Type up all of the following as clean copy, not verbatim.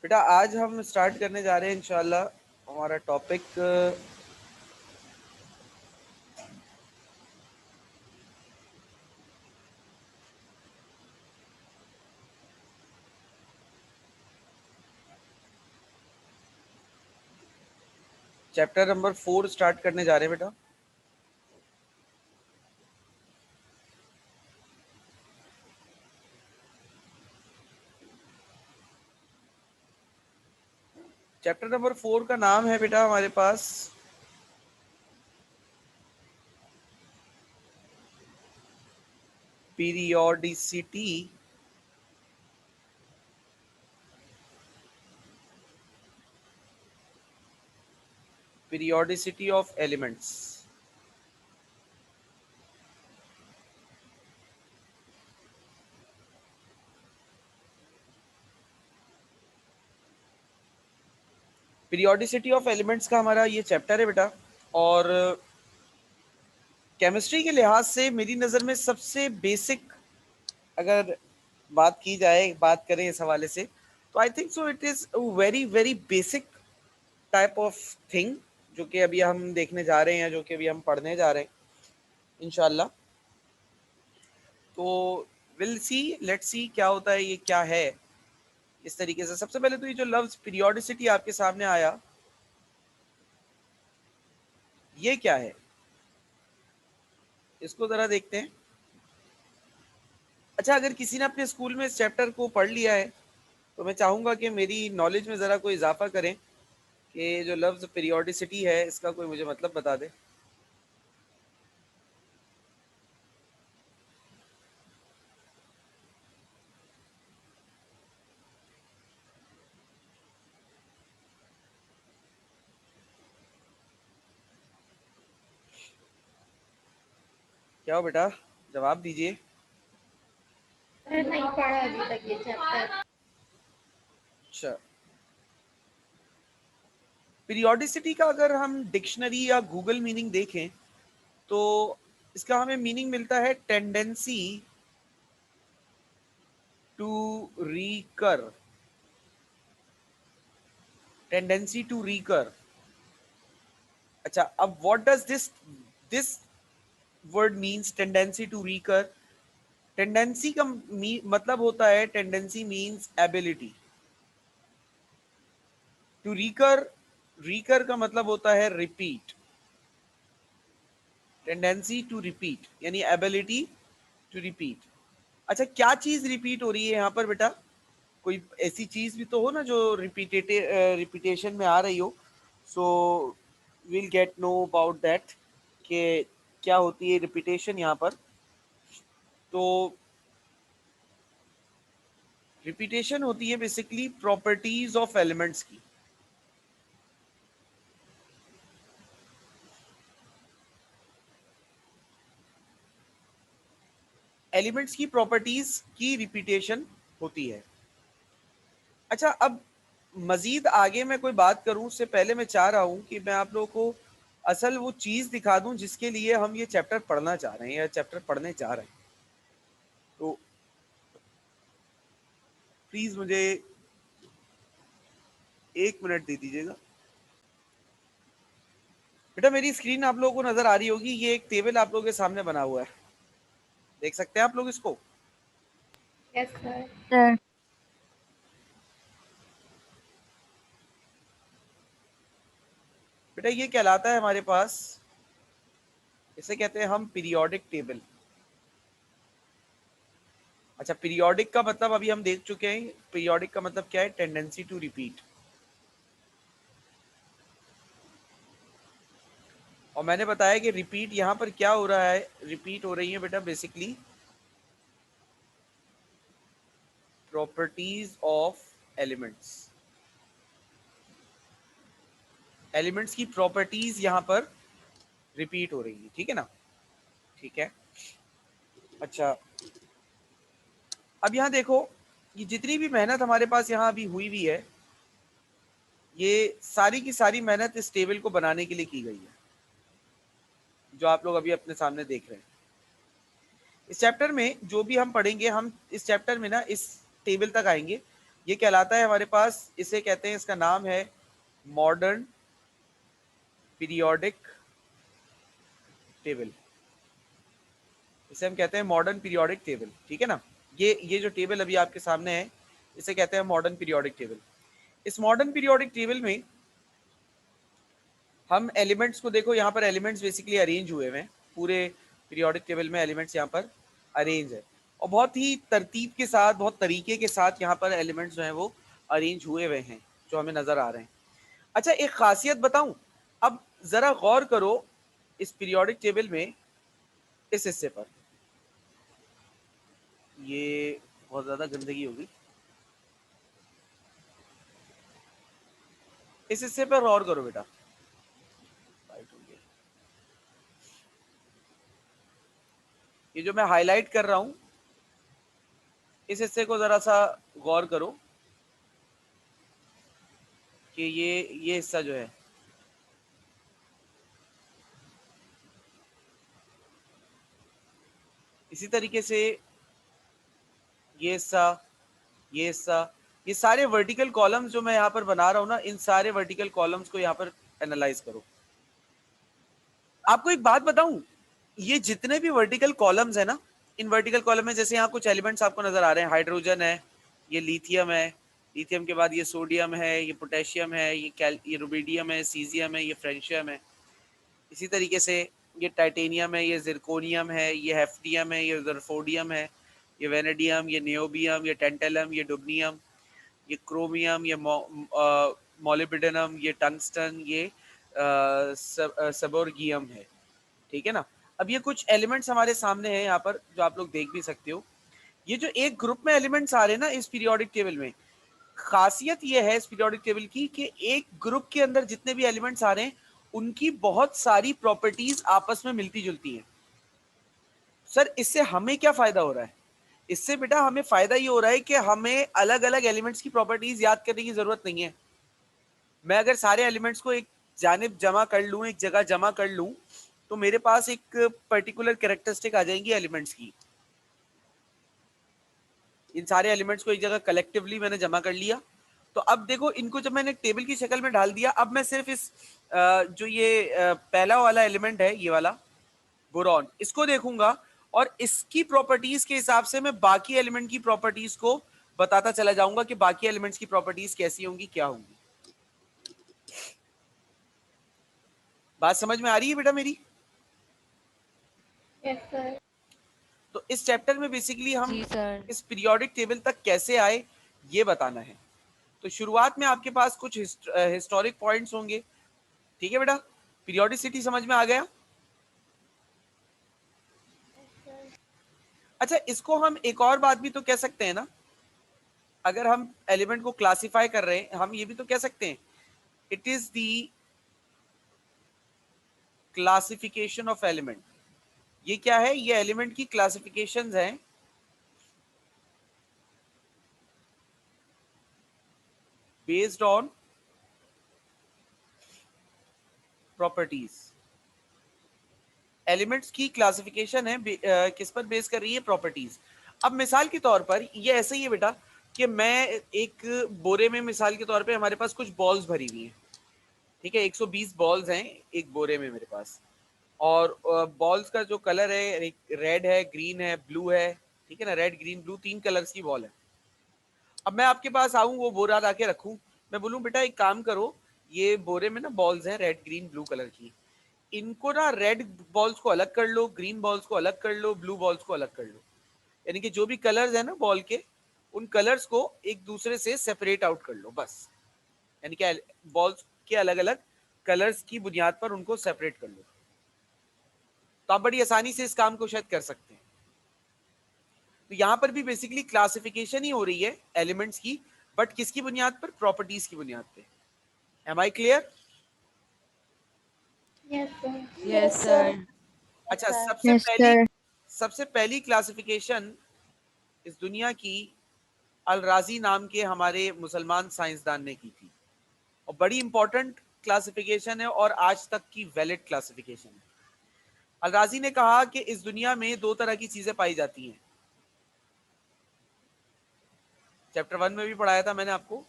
बेटा आज हम स्टार्ट करने जा रहे हैं इंशाल्लाह हमारा टॉपिक चैप्टर नंबर 4 स्टार्ट करने जा रहे हैं बेटा। चैप्टर नंबर 4 का नाम है बेटा हमारे पास periodicity periodicity of elements. Periodicity of elements का हमारा ये चैप्टर है बेटा। और केमिस्ट्री के लिहाज से मेरी नज़र में सबसे बेसिक अगर बात की जाए, बात करें इस हवाले से, तो I think so it is very very basic type of thing जो कि अभी हम देखने जा रहे हैं, जो कि अभी हम पढ़ने जा रहे हैं इंशाल्लाह। तो विल सी, लेट्स सी क्या होता है, ये क्या है इस तरीके से। सबसे पहले तो ये जो लफ्ज पीरियोडिसिटी आपके सामने आया, ये क्या है इसको जरा देखते हैं। अच्छा, अगर किसी ने अपने स्कूल में इस चैप्टर को पढ़ लिया है तो मैं चाहूंगा कि मेरी नॉलेज में ज़रा कोई इजाफा करें कि जो लफ्ज पीरियोडिसिटी है इसका कोई मुझे मतलब बता दे। क्या हो बेटा, जवाब दीजिए। नहीं पढ़ा अभी तक ये चैप्टर। अच्छा, पीरियोडिसिटी का अगर हम डिक्शनरी या गूगल मीनिंग देखें तो इसका हमें मीनिंग मिलता है tendency to recur. Tendency to recur. अच्छा, अब what does this word means tendency to recur. Tendency का मतलब होता है, tendency means ability to recur. Recur का मतलब होता है रिपीट। टेंडेंसी टू रिपीट यानी एबिलिटी टू रिपीट। अच्छा, क्या चीज रिपीट हो रही है यहाँ पर बेटा? कोई ऐसी चीज भी तो हो ना जो रिपीटेशन में आ रही हो। So will get know about that कि क्या होती है रिपीटेशन यहाँ पर। तो रिपीटेशन होती है बेसिकली प्रॉपर्टीज ऑफ एलिमेंट्स की। एलिमेंट्स की प्रॉपर्टीज की रिपीटेशन होती है। अच्छा, अब मजीद आगे मैं कोई बात करूं उससे पहले मैं चाह रहा हूं कि मैं आप लोगों को असल वो चीज दिखा दूं जिसके लिए हम ये चैप्टर पढ़ना चाह रहे हैं या चैप्टर पढ़ने जा रहे हैं। तो प्लीज मुझे 1 मिनट दे दीजिएगा। बेटा मेरी स्क्रीन आप लोगों को नजर आ रही होगी, ये एक टेबल आप लोगों के सामने बना हुआ है, देख सकते हैं आप लोग इसको? Yes sir. सर। बेटा ये कहलाता है हमारे पास, इसे कहते हैं हम पीरियोडिक टेबल। अच्छा, पीरियोडिक का मतलब अभी हम देख चुके हैं। पीरियोडिक का मतलब क्या है? Tendency to repeat. और मैंने बताया कि रिपीट यहाँ पर क्या हो रहा है, रिपीट हो रही है बेटा basically properties of elements. Elements की प्रॉपर्टीज यहाँ पर रिपीट हो रही है, ठीक है ना? ठीक है। अच्छा, अब यहाँ देखो, ये जितनी भी मेहनत हमारे पास यहाँ अभी हुई हुई है, ये सारी की सारी मेहनत इस टेबल को बनाने के लिए की गई है जो आप लोग अभी अपने सामने देख रहे हैं। इस चैप्टर में जो भी हम पढ़ेंगे, हम इस चैप्टर में ना इस टेबल तक आएंगे ये कहलाता है हमारे पास, इसे कहते हैं, इसका नाम है मॉडर्न पीरियोडिक टेबल। इसे हम कहते हैं मॉडर्न पीरियोडिक टेबल, ठीक है ना। ये जो टेबल अभी आपके सामने है, इसे कहते हैं मॉडर्न पीरियोडिक टेबल। इस मॉडर्न पीरियोडिक टेबल में हम एलिमेंट्स को, देखो यहाँ पर एलिमेंट्स बेसिकली अरेंज हुए हुए हैं, पूरे पीरियोडिक टेबल में एलिमेंट्स यहाँ पर अरेंज है, और बहुत ही तरतीब के साथ, बहुत तरीके के साथ यहाँ पर एलिमेंट्स जो हैं वो अरेंज हुए हुए हैं, जो हमें नजर आ रहे हैं। अच्छा, एक खासियत बताऊं, अब जरा गौर करो इस पीरियोडिक टेबल में, इस हिस्से पर, ये बहुत ज्यादा गंदगी होगी, इस हिस्से पर गौर करो बेटा। ये जो मैं हाईलाइट कर रहा हूं, इस हिस्से को जरा सा गौर करो कि ये हिस्सा जो है, इसी तरीके से ये हिस्सा, ये हिस्सा, ये सारे वर्टिकल कॉलम्स जो मैं यहाँ पर बना रहा हूँ ना, इन सारे वर्टिकल कॉलम्स को यहाँ पर एनालाइज करो। आपको एक बात बताऊं, ये जितने भी वर्टिकल कॉलम्स है ना, इन वर्टिकल कॉलम में जैसे यहाँ कुछ एलिमेंट्स आपको नजर आ रहे हैं, हाइड्रोजन है, ये लिथियम है, लिथियम के बाद ये सोडियम है, ये पोटेशियम है, ये रुबिडियम है, सीजियम है, ये फ्रेंशियम है। इसी तरीके से ये टाइटेनियम है, ये जिरकोनियम है, ये हेफ्टियम है, ये जरफोडियम है, ये वेनेडियम, ये नियोबियम, ये टेंटेलम, ये डुबनियम, ये क्रोमियम, ये मोलिब्डेनम, ये टंगस्टन, ये सबोर्गियम है, ठीक है ना। अब ये कुछ एलिमेंट्स हमारे सामने हैं यहाँ पर, जो आप लोग देख भी सकते हो। ये जो एक ग्रुप में एलिमेंट्स आ रहे हैं ना इस पीरियोडिक टेबल में, खासियत ये है इस पीरियोडिक टेबल की कि एक ग्रुप के अंदर जितने भी एलिमेंट्स आ रहे हैं, उनकी बहुत सारी प्रॉपर्टीज आपस में मिलती जुलती हैं। सर, इससे हमें क्या फायदा हो रहा है? इससे बेटा हमें फायदा ये हो रहा है कि हमें अलग अलग एलिमेंट्स की प्रॉपर्टीज याद करने की जरूरत नहीं है। मैं अगर सारे एलिमेंट्स को एक जानिब जमा कर लूं, एक जगह जमा कर लूं, तो मेरे पास एक पर्टिकुलर कैरेक्टरिस्टिक आ जाएंगी एलिमेंट्स की। इन सारे एलिमेंट्स को एक जगह कलेक्टिवली मैंने जमा कर लिया, तो अब देखो इनको जब मैंने टेबल की शक्ल में डाल दिया, अब मैं सिर्फ इस जो ये पहला वाला एलिमेंट है, ये वाला बोरॉन, इसको देखूंगा, और इसकी प्रॉपर्टीज के हिसाब से मैं बाकी एलिमेंट की प्रॉपर्टीज को बताता चला जाऊंगा कि बाकी एलिमेंट्स की प्रॉपर्टीज कैसी होंगी, क्या होंगी। बात समझ में आ रही है बेटा मेरी? Yes sir. तो इस चैप्टर में बेसिकली हम जी सर। इस पीरियोडिक टेबल तक कैसे आए ये बताना है। तो शुरुआत में आपके पास कुछ हिस्टोरिक पॉइंट्स होंगे, ठीक है बेटा। पीरियोडिसिटी समझ में आ गया? अच्छा, इसको हम एक और बात भी तो कह सकते हैं ना, अगर हम एलिमेंट को क्लासिफाई कर रहे हैं, हम ये भी तो कह सकते हैं, it is the classification of element. ये क्या है? ये एलिमेंट की क्लासिफिकेशंस हैं बेस्ड ऑन प्रॉपर्टीज। एलिमेंट्स की क्लासिफिकेशन है किस पर बेस कर रही है? प्रॉपर्टीज। अब मिसाल के तौर पर ये ऐसे ही है बेटा कि मैं एक बोरे में, मिसाल के तौर पे हमारे पास कुछ बॉल्स भरी हुई हैं, ठीक है, 120 बॉल्स हैं एक बोरे में मेरे पास, और बॉल्स का जो कलर है, रेड है, ग्रीन है, ब्लू है, ठीक है ना, रेड ग्रीन ब्लू, 3 कलर्स की बॉल है। अब मैं आपके पास आऊं, वो बोरा ला के रखूं, मैं बोलूं बेटा एक काम करो, ये बोरे में ना बॉल्स हैं रेड ग्रीन ब्लू कलर की, इनको ना रेड बॉल्स को अलग कर लो, ग्रीन बॉल्स को अलग कर लो, ब्लू बॉल्स को अलग कर लो। यानी कि जो भी कलर्स है ना बॉल के, उन कलर्स को एक दूसरे से सेपरेट आउट कर लो, बस। यानी कि बॉल्स के अलग अलग कलर्स की बुनियाद पर उनको सेपरेट कर लो। तो आप बड़ी आसानी से इस काम को शायद कर सकते हैं। तो यहां पर भी बेसिकली क्लासिफिकेशन ही हो रही है एलिमेंट्स की, बट किसकी बुनियाद पर? प्रॉपर्टीज की बुनियाद पे। Am I clear? Yes sir. Yes sir. अच्छा, यस सर। सबसे पहली क्लासिफिकेशन इस दुनिया की अल राजी नाम के हमारे मुसलमान साइंसदान ने की थी, और बड़ी इंपॉर्टेंट क्लासिफिकेशन है और आज तक की वैलिड क्लासिफिकेशन है। अल राजी ने कहा कि इस दुनिया में 2 तरह की चीजें पाई जाती हैं। चैप्टर 1 में भी पढ़ाया था मैंने आपको।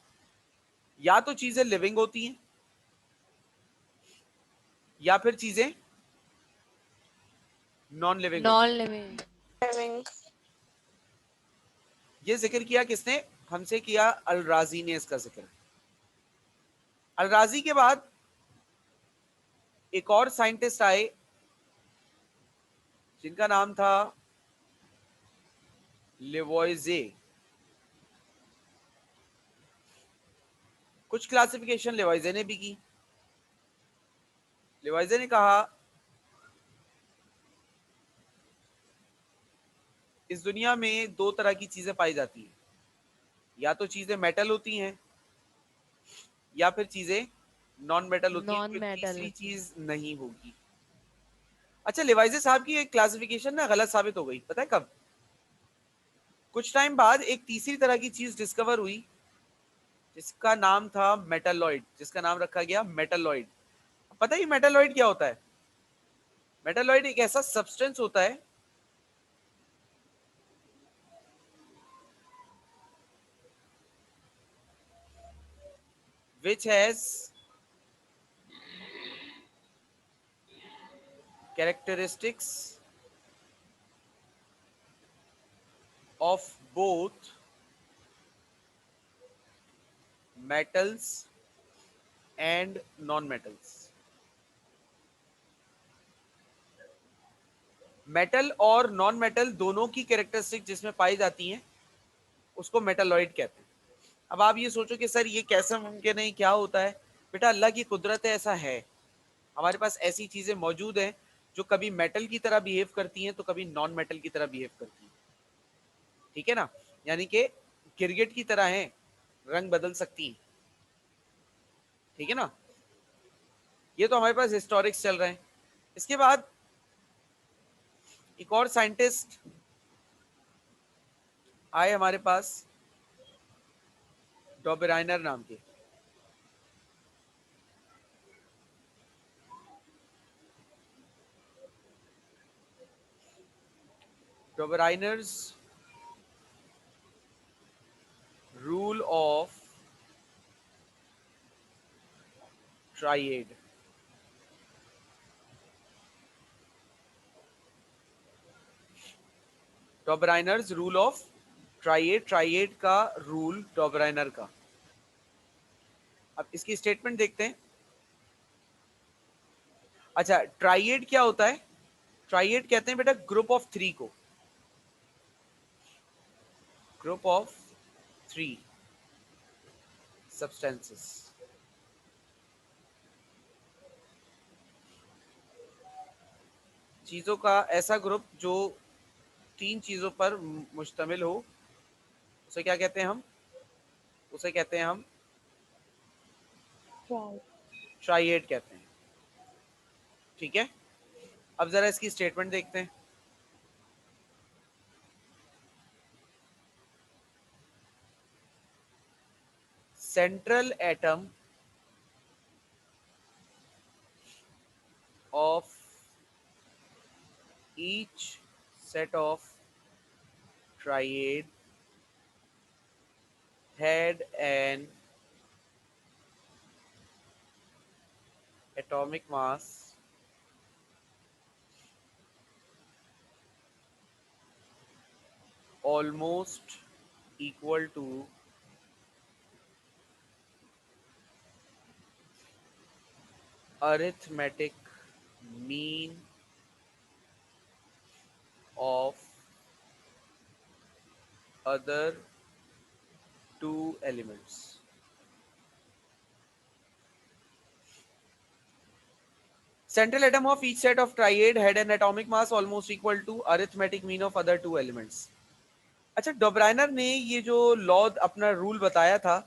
या तो चीजें लिविंग होती हैं या फिर चीजें नॉन लिविंग होती नॉन हैं। लिविंग। ये जिक्र किया किसने? हमसे किया अल-राजी ने इसका जिक्र। अल-राजी के बाद एक और साइंटिस्ट आए जिनका नाम था लेवॉइजे। कुछ क्लासिफिकेशन लेवॉइजे ने भी की। लेवॉइजे ने कहा इस दुनिया में दो तरह की चीजें पाई जाती हैं, या तो चीजें मेटल होती हैं या फिर चीजें नॉन मेटल होती हैं, नॉन कोई मेटल तीसरी होती है। चीज नहीं होगी। अच्छा, लेवाइजे साहब की एक क्लासिफिकेशन ना गलत साबित हो गई, पता है कब? कुछ टाइम बाद एक तीसरी तरह की चीज डिस्कवर हुई जिसका नाम था मेटालॉइड, जिसका नाम रखा गया मेटालॉइड। पता है ये मेटालॉइड क्या होता है? मेटालॉइड एक ऐसा सब्सटेंस होता है which has characteristics of both metals and non-metals। Metal और नॉन मेटल दोनों की कैरेक्टरिस्टिक जिसमें पाई जाती हैं उसको मेटालॉइड कहते हैं। अब आप ये सोचो कि सर ये कैसे मुमकिन है, क्या होता है? बेटा अल्लाह की कुदरत है, ऐसा है। हमारे पास ऐसी चीजें मौजूद हैं जो कभी मेटल की तरह बिहेव करती हैं तो कभी नॉन मेटल की तरह बिहेव करती हैं। ठीक है ना? यानी कि गिरगिट की तरह है, रंग बदल सकती हैं। ठीक है ना? ये तो हमारे पास हिस्टोरिक्स चल रहे हैं। इसके बाद एक और साइंटिस्ट आए हमारे पास, डॉबराइनर नाम के। Dobereiner's rule of triad. Dobereiner's rule of triad, triad का रूल डॉबराइनर का। अब इसकी स्टेटमेंट देखते हैं। अच्छा, ट्राइएड क्या होता है? ट्राइएड कहते हैं बेटा ग्रुप ऑफ थ्री को, ग्रुप ऑफ थ्री सब्सटेंसेस। चीजों का ऐसा ग्रुप जो तीन चीजों पर मुश्तमिल हो, उसे क्या कहते हैं हम? उसे कहते हैं हम ट्राइएड कहते हैं। ठीक है, अब जरा इसकी स्टेटमेंट देखते हैं। Central atom of each set of triad had an atomic mass almost equal to arithmetic mean of other two elements। Central atom of each set of triad had an atomic mass almost equal to arithmetic mean of other two elements। अच्छा, Döbereiner ने ये जो law अपना rule बताया था,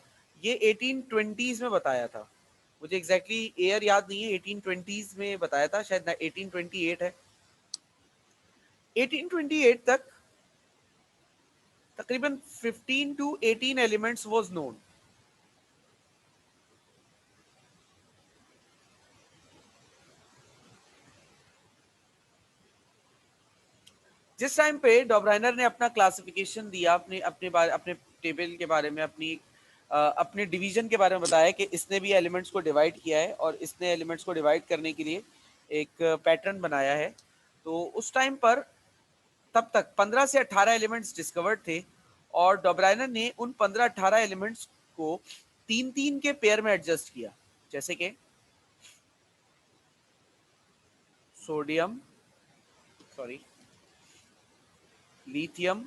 ये 1820s में बताया था। मुझे एग्जैक्टली ईयर याद नहीं है, 1820s में बताया था, शायद 1828 है। 1828 तक तकरीबन 15 टू 18 एलिमेंट्स वाज नोन। जिस टाइम पे डॉब्राइनर ने अपना क्लासिफिकेशन दिया, अपने टेबल के बारे में, अपने डिवीजन के बारे में बताया कि इसने भी एलिमेंट्स को डिवाइड किया है और इसने एलिमेंट्स को डिवाइड करने के लिए एक पैटर्न बनाया है, तो उस टाइम पर तब तक 15 से 18 एलिमेंट्स डिस्कवर्ड थे और डॉब्राइनर ने उन 15-18 एलिमेंट्स को 3-3 के पेयर में एडजस्ट किया, जैसे कि sodium, sorry, lithium,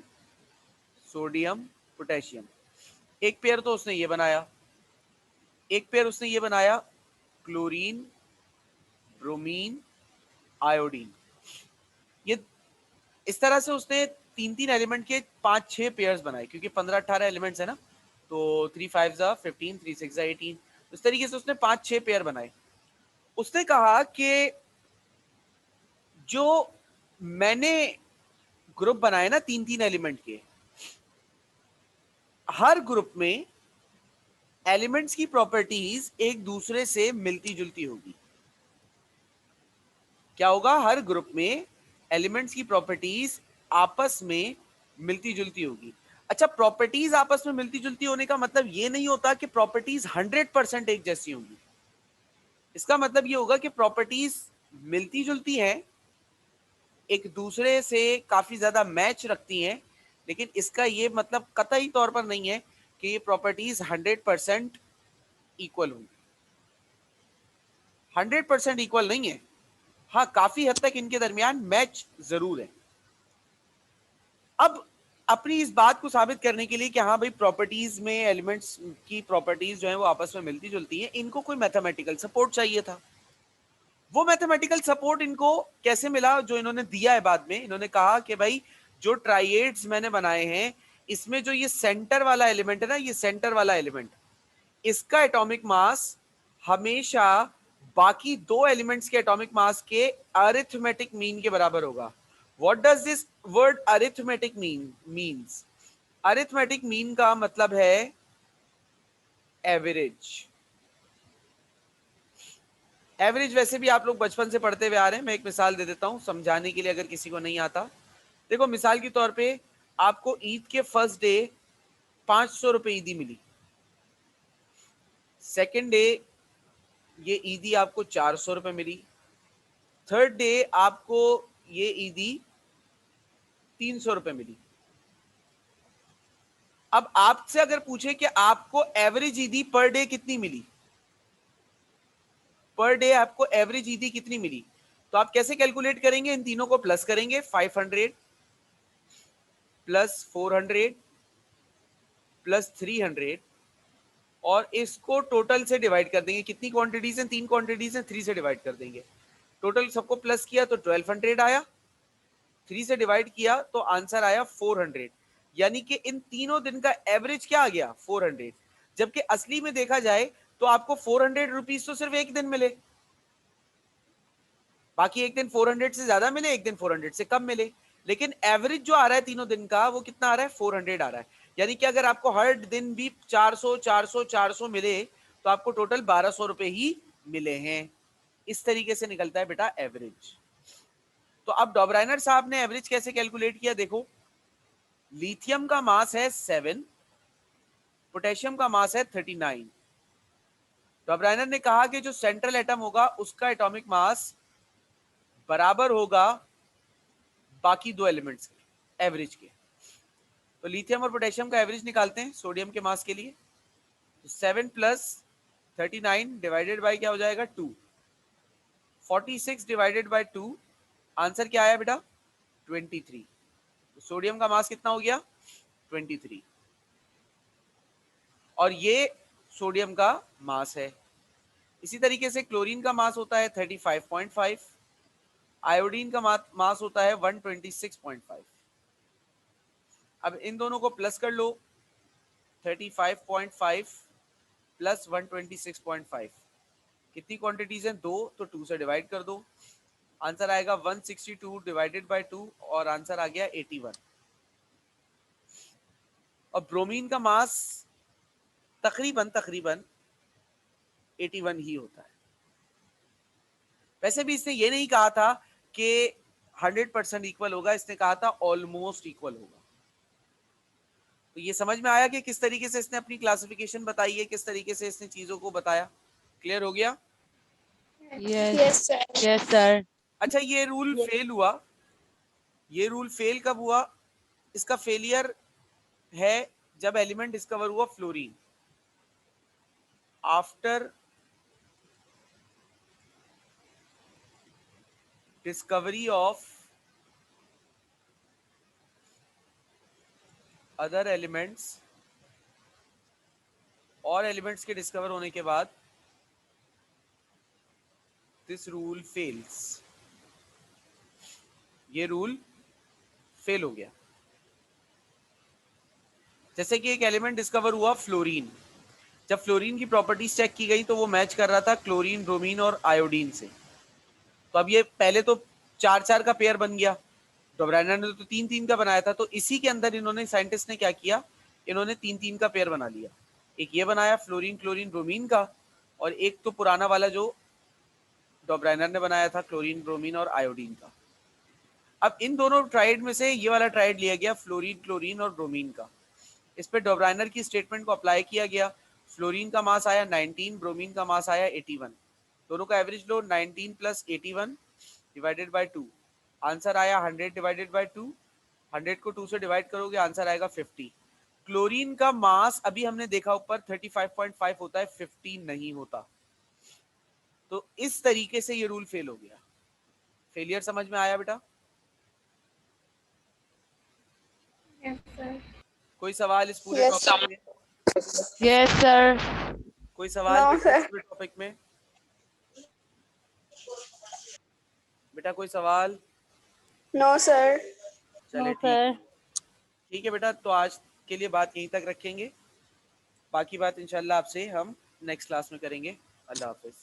sodium, potassium. एक पेयर तो उसने ये बनाया, एक पेयर उसने ये बनाया क्लोरीन, ब्रोमीन, आयोडीन। ये इस तरह से उसने 3-3 एलिमेंट के 5-6 पेयर्स बनाए, क्योंकि 15-18 एलिमेंट्स है ना, तो 3 5 जा 15, 3 6 जा 18। इस तरीके से उसने 5-6 पेयर बनाए। उसने कहा कि जो मैंने ग्रुप बनाए ना 3-3 एलिमेंट के, हर ग्रुप में एलिमेंट्स की प्रॉपर्टीज एक दूसरे से मिलती जुलती होगी। क्या होगा? हर ग्रुप में एलिमेंट्स की प्रॉपर्टीज आपस में मिलती जुलती होगी। अच्छा, प्रॉपर्टीज आपस में मिलती जुलती होने का मतलब ये नहीं होता कि प्रॉपर्टीज 100% एक जैसी होंगी। इसका मतलब ये होगा कि प्रॉपर्टीज मिलती जुलती हैं, एक दूसरे से काफी ज्यादा मैच रखती हैं, लेकिन इसका ये मतलब कतई तौर पर नहीं है कि ये प्रॉपर्टीज 100% इक्वल होंगी। 100% इक्वल नहीं है, हाँ काफी हद तक इनके दरमियान मैच जरूर है। अब अपनी इस बात को साबित करने के लिए कि हाँ भाई प्रॉपर्टीज में एलिमेंट्स की प्रॉपर्टीज जो है वो आपस में मिलती जुलती हैं, इनको कोई मैथमेटिकल सपोर्ट चाहिए था। वो मैथमेटिकल सपोर्ट इनको कैसे मिला? जो इन्होंने दिया है बाद में, इन्होंने कहा कि भाई जो ट्राइएड्स मैंने बनाए हैं, इसमें जो ये सेंटर वाला एलिमेंट है ना, ये सेंटर वाला एलिमेंट, इसका एटॉमिक मास हमेशा बाकी दो एलिमेंट्स के एटॉमिक मास के अरिथमेटिक मीन के बराबर होगा। What does this word arithmetic means? Arithmetic mean का मतलब है एवरेज। एवरेज वैसे भी आप लोग बचपन से पढ़ते हुए आ रहे हैं, मैं एक मिसाल दे देता हूं समझाने के लिए अगर किसी को नहीं आता। देखो मिसाल के तौर पे आपको ईद के फर्स्ट डे 500 रुपए ईदी मिली, सेकेंड डे ये ईदी आपको 400 रुपए मिली, थर्ड डे आपको ये ईदी 300 रुपए मिली। अब आपसे अगर पूछे कि आपको एवरेज ईदी पर डे कितनी मिली, पर डे आपको एवरेज ईदी कितनी मिली, तो आप कैसे कैलकुलेट करेंगे? इन तीनों को प्लस करेंगे, 500 प्लस 400 प्लस 300, और इसको टोटल से डिवाइड कर देंगे। कितनी क्वांटिटीज हैं? 3 क्वांटिटीज हैं, 3 से डिवाइड कर देंगे। टोटल सबको प्लस किया तो 1200 आया, 3 से डिवाइड किया तो आंसर आया 400। यानी कि इन तीनों दिन का एवरेज क्या आ गया? 400। जबकि असली में देखा जाए तो आपको 400 रुपीज तो सिर्फ एक दिन मिले, बाकी एक दिन 400 से ज्यादा मिले, एक दिन 400 से कम मिले, लेकिन एवरेज जो आ रहा है तीनों दिन का वो कितना आ रहा है? 400 आ रहा है। यानी कि अगर आपको हर दिन भी 400 400 400 मिले तो आपको टोटल 1200 रुपए ही मिले हैं। इस तरीके से निकलता है बेटा एवरेज। तो अब डॉबराइनर साहब ने एवरेज कैसे कैलकुलेट किया? देखो, लिथियम का मास है 7, पोटेशियम का मास है 39। डॉबराइनर ने कहा कि जो सेंट्रल एटम होगा उसका एटॉमिक मास बराबर होगा बाकी दो एलिमेंट्स के एवरेज के। तो लिथियम और पोटेशियम का एवरेज निकालते हैं सोडियम के मास के लिए। तो 7 प्लस 39 डिवाइडेड बाय क्या हो जाएगा? 2। 46 डिवाइडेड बाय 2, आंसर क्या आया बेटा? 23। तो सोडियम का मास कितना हो गया? 23। और ये सोडियम का मास है। इसी तरीके से क्लोरीन का मास होता है 35.5, आयोडीन का मास होता है 126.5। अब इन दोनों को प्लस कर लो, 35.5 प्लस 126.5, कितनी क्वांटिटीज हैं? 2, तो 2 से डिवाइड कर दो, आंसर आएगा 162 डिवाइडेड बाय 2, और आंसर आ गया 81। और ब्रोमीन का मास तकरीबन 81 ही होता है। वैसे भी इसने ये नहीं कहा था कि 100% इक्वल होगा, इसने कहा था ऑलमोस्ट इक्वल होगा। तो ये समझ में आया कि किस तरीके से इसने अपनी क्लासिफिकेशन बताई है, किस तरीके से इसने चीजों को बताया। क्लियर हो गया? Yes sir. अच्छा, ये रूल फेल हुआ। ये रूल फेल कब हुआ? इसका फेलियर है जब एलिमेंट डिस्कवर हुआ fluorine. After discovery of other elements, और एलिमेंट्स के डिस्कवर होने के बाद दिस रूल फेल्स। ये रूल फेल हो गया। जैसे कि एक एलिमेंट डिस्कवर हुआ फ्लोरीन, जब फ्लोरीन की प्रॉपर्टीज चेक की गई तो वो मैच कर रहा था क्लोरीन, ब्रोमीन और आयोडीन से। तो अब ये पहले तो 4-4 का पेयर बन गया, डोब्राइनर ने तो 3-3 का बनाया था, तो इसी के अंदर इन्होंने, साइंटिस्ट ने क्या किया, इन्होंने 3-3 का पेयर बना लिया। एक ये बनाया फ्लोरीन, क्लोरीन, ब्रोमीन का, और एक तो पुराना वाला जो डोब्राइनर ने बनाया था, क्लोरीन, ब्रोमीन और आयोडीन का। अब इन दोनों ट्राइड में से ये वाला ट्राइड लिया गया, फ्लोरीन, क्लोरीन और ब्रोमीन का। इस पे डोब्राइनर की स्टेटमेंट को अप्लाई किया गया। फ्लोरीन का मास आया 19, ब्रोमीन का मास आया 81। दोनों का average low 19 plus 81 divided by 2। Answer आया 100 डिवाइडेड बाय 2। 100 को 2 से डिवाइड करोगे आंसर आएगा 50। क्लोरीन का मास अभी हमने देखा ऊपर 35.5 होता है, 50 नहीं होता। तो इस तरीके से ये रूल फेल हो गया। फेलियर समझ में आया बेटा? Yes sir. कोई सवाल इस पूरे टॉपिक में? Yes sir. कोई सवाल बेटा इस पूरे टॉपिक में? बेटा कोई सवाल? No sir. चले ठीक है बेटा, तो आज के लिए बात यहीं तक रखेंगे। बाकी बात इंशाल्लाह आपसे हम नेक्स्ट क्लास में करेंगे। अल्लाह हाफिज।